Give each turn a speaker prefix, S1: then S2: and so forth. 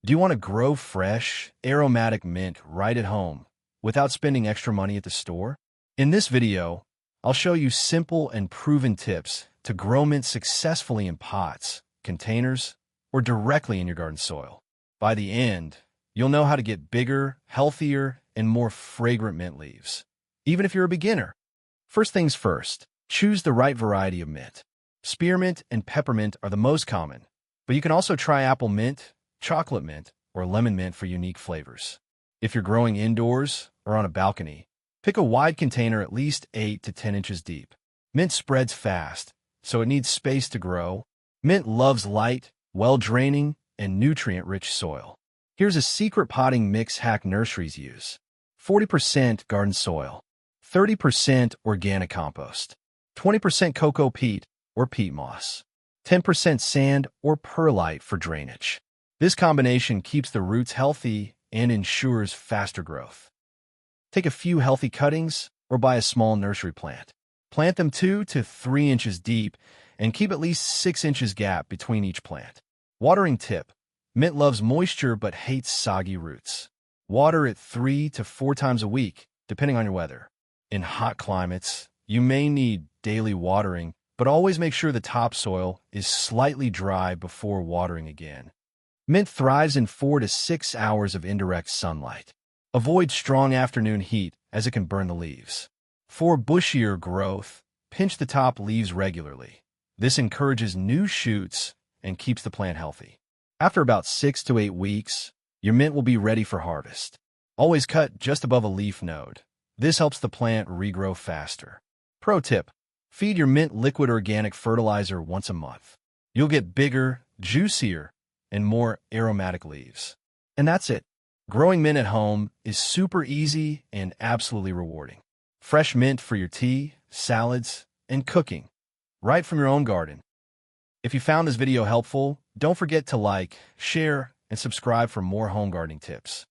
S1: Do you want to grow fresh, aromatic mint right at home without spending extra money at the store? In this video, I'll show you simple and proven tips to grow mint successfully in pots, containers, or directly in your garden soil. By the end, you'll know how to get bigger, healthier, and more fragrant mint leaves, even if you're a beginner. First things first, choose the right variety of mint. Spearmint and peppermint are the most common, but you can also try apple mint, chocolate mint, or lemon mint for unique flavors. If you're growing indoors or on a balcony, pick a wide container at least 8 to 10 inches deep. Mint spreads fast, so it needs space to grow. Mint loves light, well-draining, and nutrient-rich soil. Here's a secret potting mix hack nurseries use. 40% garden soil, 30% organic compost, 20% cocoa peat or peat moss, 10% sand or perlite for drainage. This combination keeps the roots healthy and ensures faster growth. Take a few healthy cuttings or buy a small nursery plant. Plant them 2 to 3 inches deep and keep at least 6 inches gap between each plant. Watering tip. Mint loves moisture but hates soggy roots. Water it 3 to 4 times a week, depending on your weather. In hot climates, you may need daily watering, but always make sure the topsoil is slightly dry before watering again. Mint thrives in 4 to 6 hours of indirect sunlight. Avoid strong afternoon heat as it can burn the leaves. For bushier growth, pinch the top leaves regularly. This encourages new shoots and keeps the plant healthy. After about 6 to 8 weeks, your mint will be ready for harvest. Always cut just above a leaf node. This helps the plant regrow faster. Pro tip: feed your mint liquid organic fertilizer once a month. You'll get bigger, juicier, and more aromatic leaves. And that's it. Growing mint at home is super easy and absolutely rewarding. Fresh mint for your tea, salads, and cooking, right from your own garden. If you found this video helpful, don't forget to like, share, and subscribe for more home gardening tips.